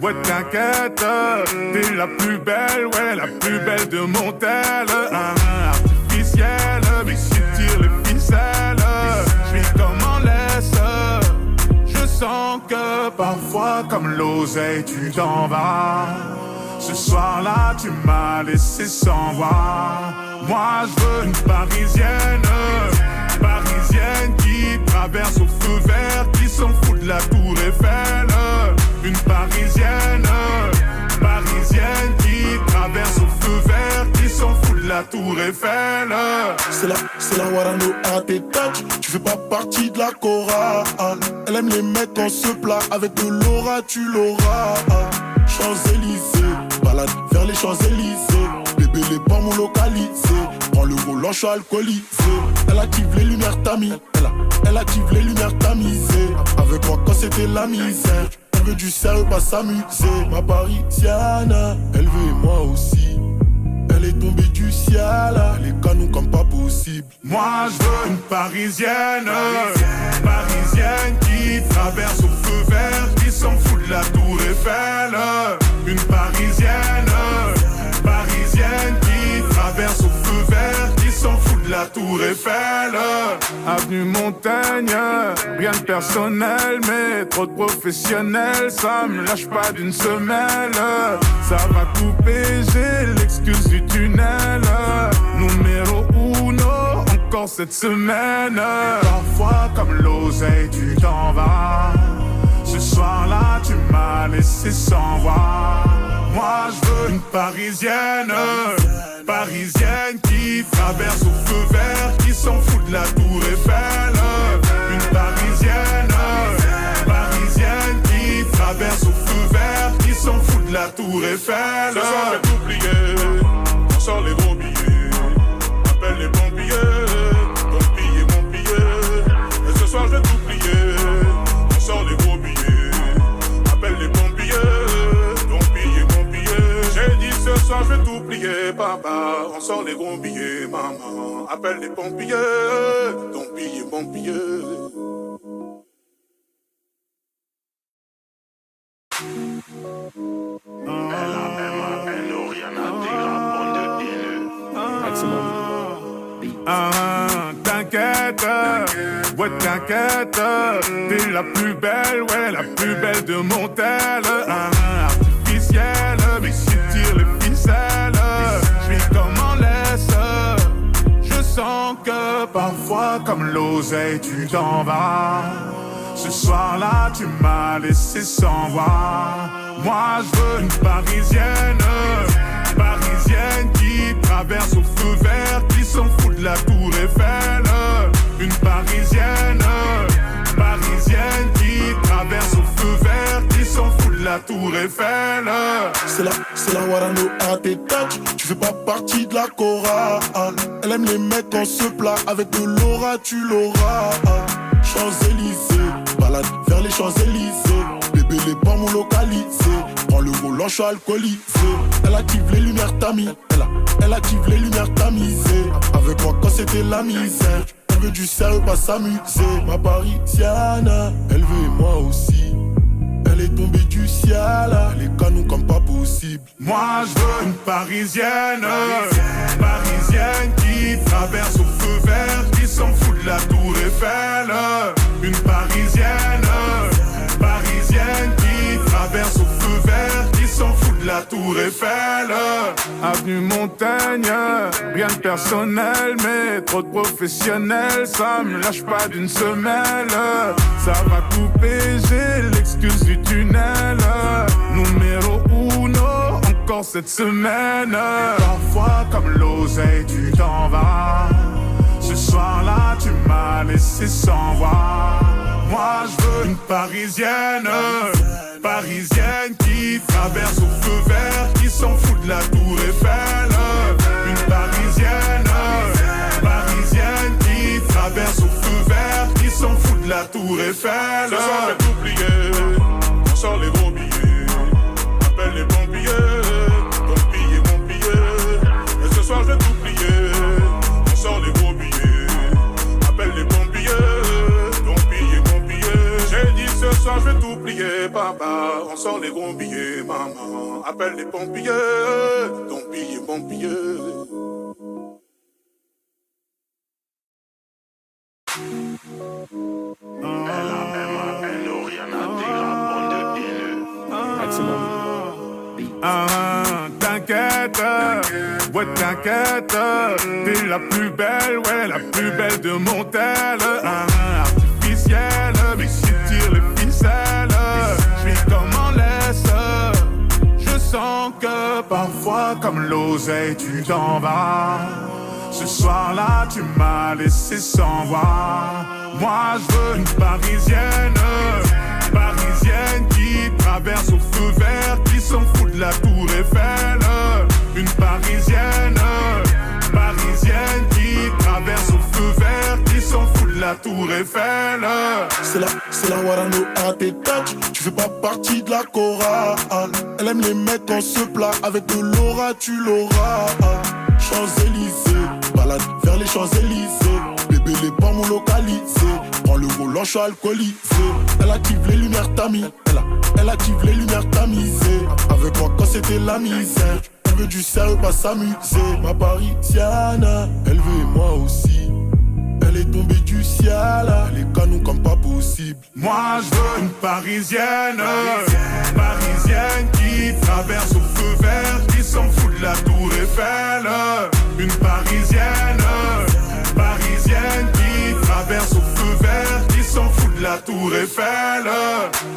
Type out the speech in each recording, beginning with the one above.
Ouais t'inquiète, t'es la plus belle, ouais la plus belle de mon tel. Artificielle, mais si tire les ficelles, j'vis comme en laisse. Je sens que parfois comme l'oseille tu t'en vas. Ce soir-là tu m'as laissé sans voix. Moi je veux une parisienne, parisienne qui traverse au feu vert, qui s'en fout de la tour Eiffel. Une parisienne, parisienne qui traverse au feu vert, qui s'en fout de la tour Eiffel. C'est la Warano à tes touch, tu fais pas partie de la chorale. Elle aime les mecs en se plat, avec de l'aura tu l'auras. Champs-Élysées, balade vers les Champs-Élysées. Bébé les pommes localisés, prends le volant, je suis alcoolisé. Elle active les lumières tamisées, elle active les lumières tamisées. Avec moi quand c'était la misère, elle veut du sérieux, pas s'amuser. Ma parisienne, elle veut et moi aussi. Elle est tombée du ciel, les canons comme pas possible. Moi je veux une parisienne, parisienne qui traverse au feu vert, qui s'en fout de la tour Eiffel. Une parisienne, parisienne qui traverse au feu vert, qui s'en fout de la tour Eiffel. Avenue Montaigne, rien de personnel, mais trop de professionnels, ça me lâche pas d'une semelle. Ça va couper, j'ai l'excuse du tunnel. Numéro uno, encore cette semaine. Parfois comme l'oseille tu t'en vas. Ce soir-là tu m'as laissé sans voix. Moi je veux une parisienne, parisienne qui traverse au feu vert, qui s'en fout de la tour Eiffel. Une parisienne, parisienne qui traverse au feu vert, qui s'en fout de la tour Eiffel. Ce soir je vais t'oublier, on sort les gros billets, appelle les pompiers, ton billet, mon billet. Et ce soir je vais t'oublier, on sort les gros billets, appelle les pompiers, ton billet, mon billet. J'ai dit ce soir je vais t'oublier, papa, on sort les gros billets, maman, appelle les pompiers, ton billet, mon billet. T'inquiète, ouais t'inquiète, t'es la plus belle, ouais la plus belle de mon tel. Artificielle, mais si tire les ficelles, j'vis comme en laisse. Je sens que parfois comme l'oseille tu t'en vas. Ce soir-là tu m'as laissé sans voix. Moi je veux une parisienne, parisienne qui traverse au feu vert, qui s'en fout de la tour Eiffel. Une parisienne, parisienne qui traverse au feu vert, qui s'en fout de la tour Eiffel. C'est la Warano à tes touch, tu fais pas partie de la chorale. Elle aime les mecs en se plat, avec de l'aura tu l'auras. Champs-Élysées, balade vers les Champs-Élysées. Bébé les pommes localisés, prends le volant, je suis alcoolisé. Elle active les lumières tamisées, elle active les lumières tamisées. Avec moi quand c'était la misère, elle veut du sérieux, pas s'amuser. Ma parisienne, elle veut et moi aussi. Elle est tombée du ciel, les canons comme pas possible. Moi je veux une parisienne, parisienne qui traverse au feu vert, qui s'en fout de la tour Eiffel. Une parisienne, parisienne qui traverse au feu vert, qui s'en fout de la tour Eiffel. Avenue Montaigne, rien de personnel, mais trop de professionnels, ça me lâche pas d'une semelle. Ça va couper, j'ai l'excuse du tunnel. Numéro uno, encore cette semaine. Parfois comme l'oseille tu t'en vas. Ce soir-là tu m'as laissé sans voix. Moi je veux une parisienne, parisienne qui traverse au feu vert, qui s'en fout de la tour Eiffel. Une parisienne, parisienne qui traverse au feu vert, qui s'en fout de la tour Eiffel. Ce soir je vais t'oublier, on sort les gros billets, appelle les pompiers, ton billet, mon billet. Et ce soir je vais t'oublier, on sort les gros billets, appelle les pompiers, ton billet, mon billet. J'ai dit ce soir je vais t'oublier, papa. papa, on sort les gros billets, maman. Appelle les pompiers, ton billet, mon billet. L-A-M-A-N-O, rien à dire, bande de haineux. Maximum. T'inquiète, ouais t'inquiète, t'es la plus belle, ouais la plus belle de mon tel. Artificielle, mais si tire les ficelles, j'suis comme en laisse. Je sens que parfois comme l'oseille tu t'en vas. Ce soir-là tu m'as laissé sans voix. Moi je veux une parisienne, parisienne qui traverse au feu vert, qui s'en fout de la tour Eiffel. Une parisienne, parisienne qui traverse au feu vert, qui s'en fout de la tour Eiffel. C'est la Warano à tes touch. Tu fais pas partie de la chorale. Elle aime les mecs en se plat. Avec de l'aura tu l'auras. Champs-Élysées, balade vers les Champs-Élysées. Bébé les pommes localisées. Prends le volant, je suis alcoolisé. Elle active les lumières tamies. Elle active les lumières tamisées. Avec moi quand c'était la misère. Elle veut du sérieux, pas s'amuser. Ma parisienne, elle veut et moi aussi. Elle est tombée du ciel, les canons comme pas possible. Moi je veux une parisienne, parisienne qui traverse au feu vert, qui s'en fout de la tour Eiffel. Une parisienne, parisienne qui traverse au feu vert, qui s'en fout de la tour Eiffel.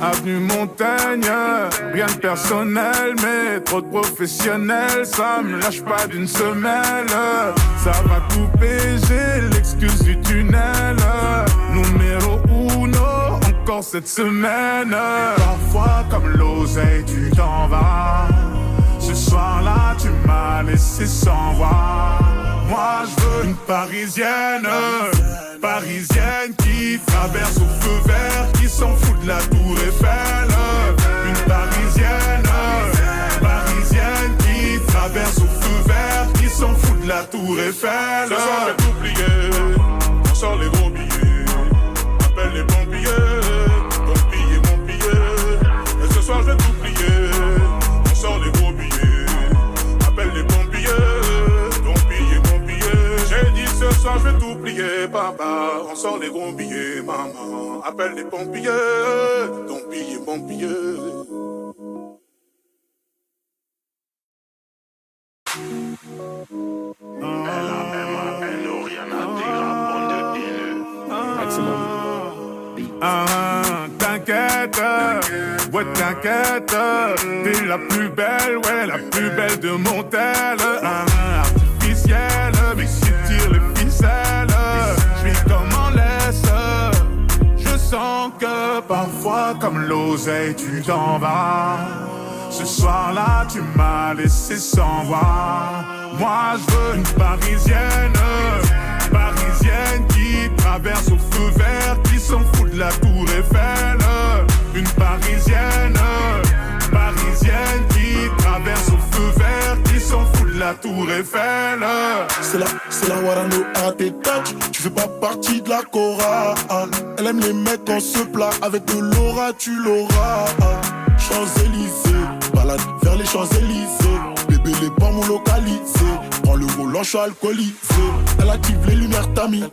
Avenue Montaigne, rien de personnel, mais trop de professionnels, ça me lâche pas d'une semelle. Ça va couper, j'ai l'excuse du tunnel. Numéro uno, encore cette semaine. Parfois comme l'oseille tu t'en vas. Ce soir-là tu m'as laissé sans voix. Moi je veux une parisienne, parisienne qui traverse au feu vert, qui s'en fout de la tour Eiffel. Une parisienne, parisienne qui traverse au feu vert, qui s'en fout de la tour Eiffel. Ce soir je vais tout plier, on sort les gros billets. Appelle les pompiers, ton billet, mon billet. Et ce soir je vais tout plier, on sort les gros billets. Appelle les pompiers, ton billet, mon billet. J'ai dit ce soir je vais tout plier, papa. On sort les gros billets, maman. Appelle les pompiers, ton billet, mon billet. L-A-M-A-N-O, rien à dire, bande de haineux. Maximum. T'inquiète, ouais t'inquiète, t'es la plus belle, ouais la plus belle de mon tel. Artificielle, mais si tire les ficelles, j'suis comme en laisse. Je sens que parfois comme l'oseille tu t'en vas. Ce soir-là tu m'as laissé sans voix. Moi je veux une parisienne, parisienne qui traverse au feu vert, qui s'en fout de la tour Eiffel. Une parisienne, parisienne qui traverse au feu vert, qui s'en fout de la tour Eiffel. C'est la Warano à tes touch. Tu fais pas partie de la chorale. Elle aime les mecs en se plat. Avec de l'aura tu l'auras. Champs-Élysées, balade vers les Champs-Élysées. Bébé les pommes localisées. Prends le volant, je suis alcoolisé. Elle active les lumières tamies.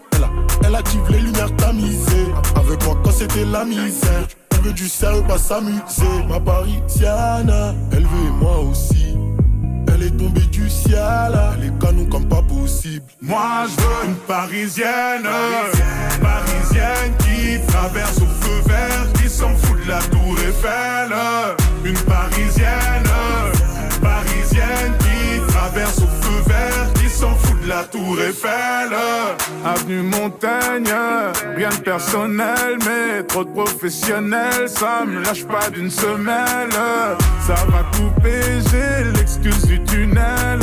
Elle active les lumières tamisées. Avec moi quand c'était la misère. Elle veut du sérieux, pas s'amuser. Ma parisienne, elle veut et moi aussi. Elle est tombée du ciel, les canons comme pas possible. Moi je veux une parisienne, parisienne qui traverse au feu vert, qui s'en fout de la tour Eiffel. Une parisienne, parisienne qui traverse au feu vert, qui s'en fout de la tour Eiffel. Avenue Montaigne, rien de personnel, mais trop de professionnels, ça me lâche pas d'une semelle. Ça va couper, j'ai l'excuse du tunnel.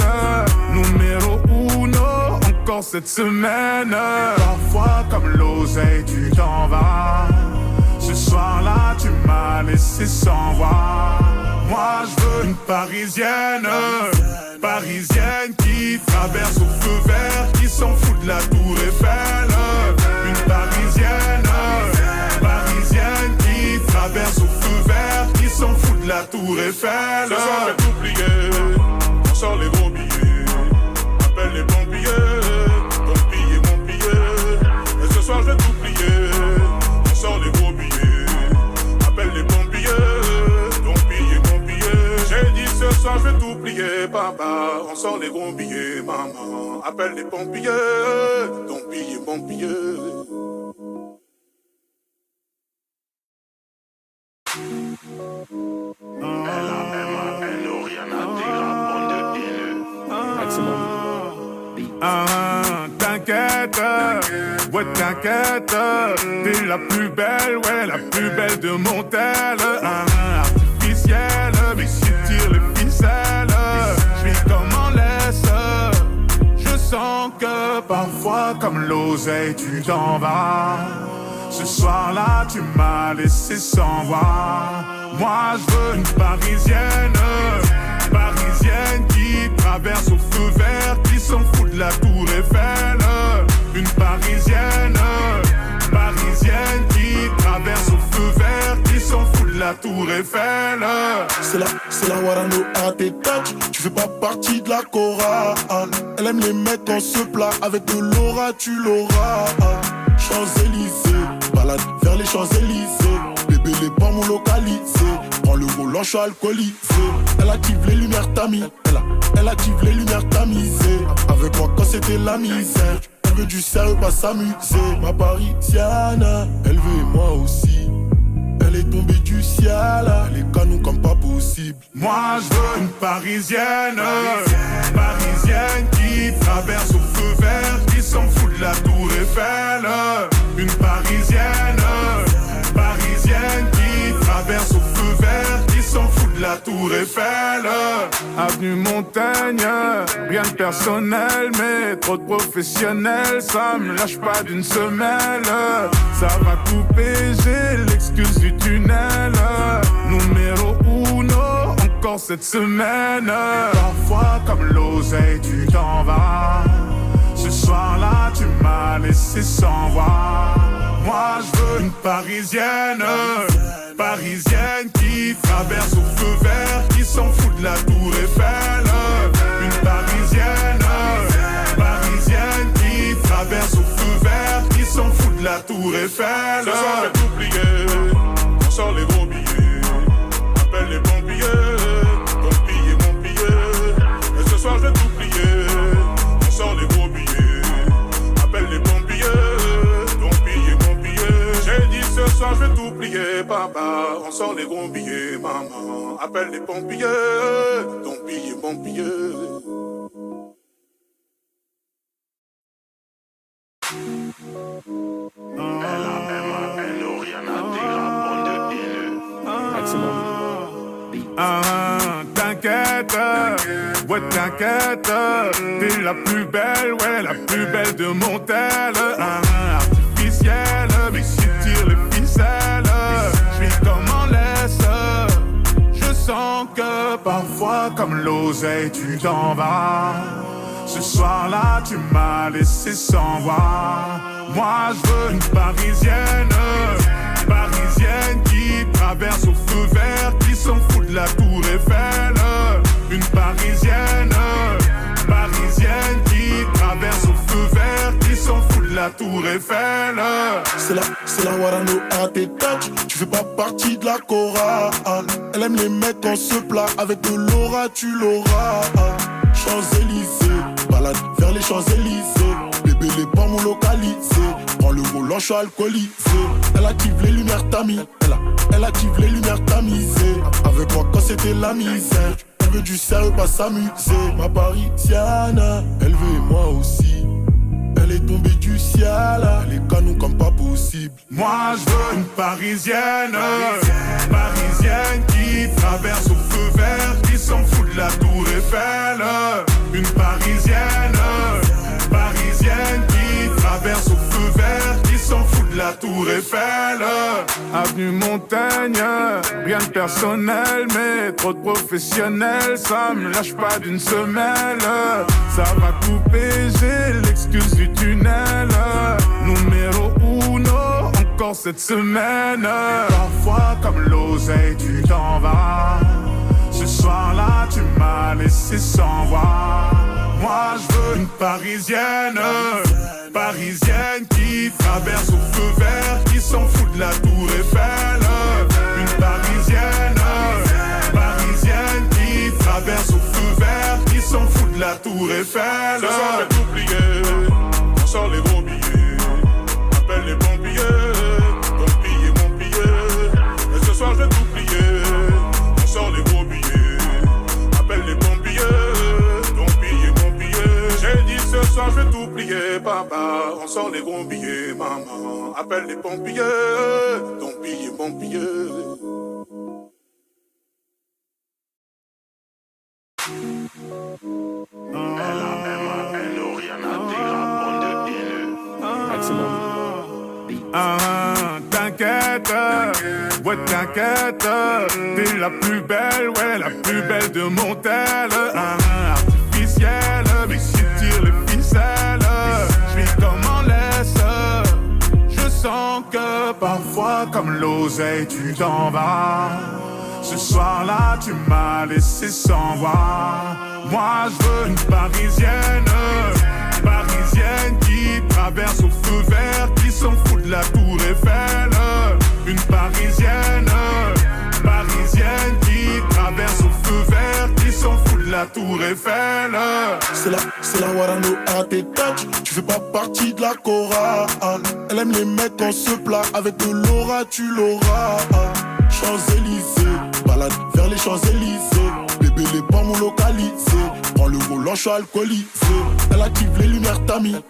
Numéro uno, encore cette semaine. Parfois comme l'oseille tu t'en vas. Ce soir-là tu m'as laissé sans voix. Moi je veux une parisienne, parisienne qui traverse au feu vert, qui s'en fout de la tour Eiffel. Une parisienne, parisienne qui traverse au feu vert, qui Eiffel. Ce soir j'ai tout plié, on sort les gros billets. Appelle les pompiers, ton billet, mon billet. Et ce soir j'ai tout plié, on sort les gros billets. Appelle les pompiers, ton billet, mon billet. J'ai dit ce soir j'ai tout plié, papa. On sort les gros billets, maman. Appelle les pompiers, ton billet, mon billet. L-A-M-A-N-O, rien à dire, bande de haineux. T'inquiète, ouais t'inquiète, t'es la plus belle, ouais la plus belle de mon tel. Artificielle, mais si tire les ficelles, j'vis comme en laisse. Je sens que parfois comme l'oseille tu t'en vas. Ce soir-là tu m'as laissé sans voix. Moi je veux une parisienne, parisienne qui traverse au feu vert, qui s'en fout de la tour Eiffel. Une parisienne, parisienne qui traverse au feu vert, qui s'en fout de la tour Eiffel. C'est la Warano à tes touch. Tu fais pas partie de la chorale. Elle aime les mecs en se plat. Avec de l'aura tu l'auras. Champs-Élysées, balade vers les Champs-Élysées. Bébé les pommes localisés. Prends le volant, je suis alcoolisé. Elle active les lumières tamisées. Elle active les lumières tamisées. Avec moi quand c'était la misère. Elle veut du sérieux, pas s'amuser. Ma parisienne, elle veut moi aussi. Elle est tombée du ciel, elle est canon comme pas possible. Moi je veux une parisienne, parisienne qui traverse au feu vert, qui s'en fout de la tour Eiffel. Une parisienne, parisienne qui traverse au feu vert, qui s'en fout de la tour Eiffel. Avenue Montaigne, rien de personnel, mais trop de professionnels, ça me lâche pas d'une semelle. Ça va couper, j'ai l'excuse du tunnel. Numéro uno, encore cette semaine. Parfois comme l'oseille tu t'en vas. Ce soir-là tu m'as laissé sans voix. Moi je veux une parisienne, parisienne qui traverse au feu vert, qui s'en fout de la tour Eiffel. Une parisienne, parisienne qui traverse au feu vert, qui s'en fout de la tour Eiffel. Ce soir j'ai tout plié, on sort les gros billets. Appelle les pompiers, ton billet, mon billet. Et ce soir j'ai tout plié, on sort les gros billets. Appelle les pompiers, ton billet, mon billet. J'ai dit ce soir j'ai tout plié, papa. On sort les gros billets, maman. Appelle les pompiers, ton billet, mon billet. L-A-M-A-N-O, rien à dire, bande de haineux. T'inquiète, ouais t'inquiète, t'es la plus belle, ouais la plus belle de mon tel. Artificielle, mais si tire les ficelles, j'vis comme en laisse. Je sens que parfois comme l'oseille tu t'en vas. Ce soir-là tu m'as laissé sans voix. Moi je veux une parisienne, parisienne qui traverse au feu vert, qui s'en fout de la tour Eiffel. Une parisienne, parisienne qui traverse au feu vert, qui s'en fout de la tour Eiffel. C'est la Warano à tes touch. Tu fais pas partie de la chorale. Elle aime les mecs en se plat. Avec de l'aura tu l'auras. Champs-Élysées, balade vers les Champs-Élysées. Bébé les pommes localisés. Prends le volant, je suis alcoolisé. Elle active les lumières tamisées. Elle active les lumières tamisées. Avec moi quand c'était la misère. Elle veut du sérieux, pas s'amuser. Ma parisienne, elle veut moi aussi. Elle est tombée du ciel, elle est canon comme pas possible. Moi je veux une parisienne, parisienne qui traverse au feu vert, qui s'en fout de la tour Eiffel. Une parisienne, parisienne qui traverse au feu vert, qui s'en fout de la tour Eiffel. Avenue Montaigne, rien de personnel, mais trop de professionnels, ça me lâche pas d'une semelle. Ça va couper, j'ai l'excuse du tunnel. Numéro uno, encore cette semaine. Parfois comme l'oseille tu t'en vas. soir-là, tu m'as laissé sans voix. Moi, je veux une parisienne, parisienne qui traverse au feu vert, qui s'en fout de la tour Eiffel. Une parisienne, parisienne qui traverse au feu vert, qui s'en fout de la tour Eiffel. Ce soir, je vais tout plier, on sort les gros billets, appelle les pompiers, ton billet, mon billet. Et ce soir, je vais tout plier, on sort les gros billets, appelle les pompiers, ton billet, mon billet. J'ai dit ce soir, je vais tout plier, papa, on sort les gros billets, maman, appelle les pompiers, ton billet, mon billet. L-A-M-A-N, Oriana Tira, bande de haineux. T'inquiète, ouais t'inquiète, t'es la plus belle, ouais la plus belle de mon tel. Artificielle, mais si tire les ficelles, j'vis comme en laisse. Je sens que parfois comme l'oseille tu t'en vas. Ce soir-là tu m'as laissé sans voix. Moi je veux une parisienne, parisienne qui traverse au feu vert, qui s'en fout de la tour Eiffel. Une parisienne, parisienne qui traverse au feu vert, qui s'en fout de la tour Eiffel. C'est la Warano à tes touch. Tu fais pas partie de la chorale. Elle aime les mecs en se plat. Avec de l'aura tu l'auras. Champs-Élysées, balade vers les Champs-Élysées. Bébé les pas m'ont localisé. Prends le volant, je suis alcoolisé. Elle active les lumières tamies.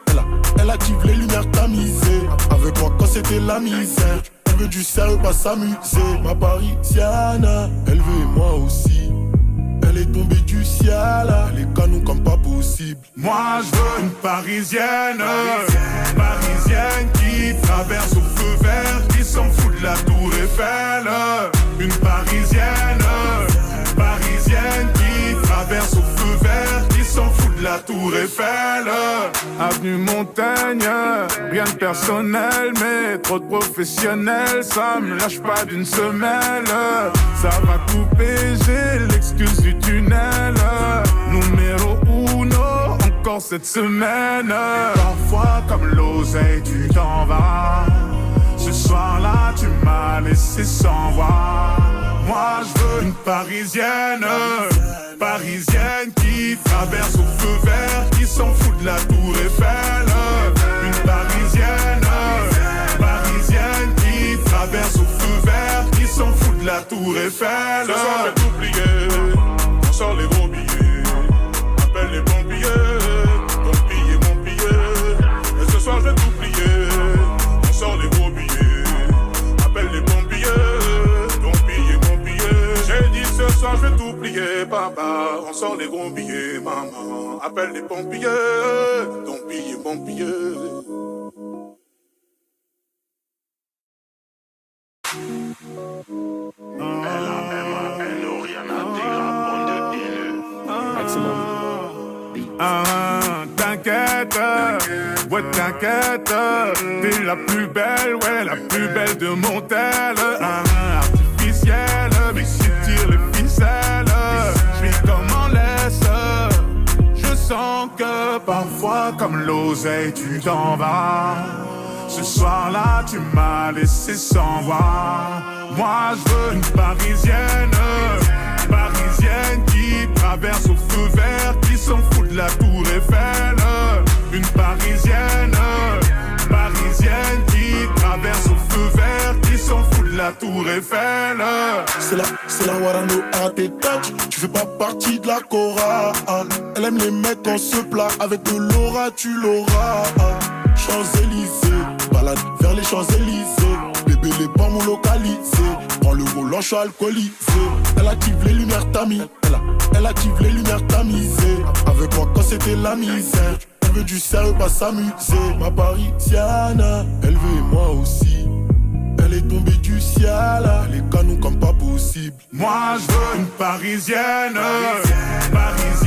Elle active les lumières tamisées. Avec moi quand c'était la misère. Elle veut du sérieux, pas s'amuser. Ma parisienne, elle veut moi aussi. Elle est tombée du ciel, elle est canon comme pas possible. Moi je veux une parisienne, parisienne qui traverse au feu vert, qui s'en fout de la tour Eiffel. Une parisienne, parisienne qui traverse au feu vert, qui s'en fout de la tour Eiffel. Avenue Montaigne, rien de personnel, mais trop de professionnels, ça me lâche pas d'une semelle. Ça va couper, j'ai l'excuse du tunnel. Numéro uno, encore cette semaine. Parfois comme l'oseille tu t'en vas. Ce soir-là tu m'as laissé sans voix. Moi je veux une parisienne, parisienne qui traverse au feu vert, qui s'en fout de la tour Eiffel. Une parisienne, parisienne qui traverse au feu vert, qui s'en fout de la tour Eiffel. Ce soir, je vais tout plier, on sort les gros billets, appelle les pompiers, ton billet, mon billet. Et ce soir, je vais tout plier, on sort les gros billets, appelle les pompiers, ton billet, mon billet. J'ai dit ce soir, je vais tout plier, papa, on sort les gros billets, maman, appelle les pompiers, ton billet, mon billet. L-A-M-A-N, Oriana Tira, bande de haineux. T'inquiète, ouais t'inquiète, t'es la plus belle, ouais la plus belle de mon tel. Artificielle, mais si tire les ficelles, j'vis comme en laisse. Je sens que parfois comme l'oseille tu t'en vas. Ce soir-là tu m'as laissé sans voix. Moi je veux une parisienne, parisienne qui traverse au feu vert, qui s'en fout de la tour Eiffel. Une parisienne, parisienne qui traverse au feu vert, qui s'en fout de la tour Eiffel. C'est la Warano à tes touch. Tu fais pas partie de la chorale. Elle aime les mecs en se plat. Avec de l'aura tu l'auras. Champs-Élysées, balade vers les Champs-Élysées. Bébé les pas m'ont localisé. Prends le volant, je suis alcoolisé. Elle active les lumières tamies. Elle active les lumières tamisées. Avec moi quand c'était la misère. Elle veut du sérieux, pas s'amuser. Ma parisienne, elle veut moi aussi. Elle est tombée du ciel, elle est canon comme pas possible. Moi je veux une parisienne, parisienne.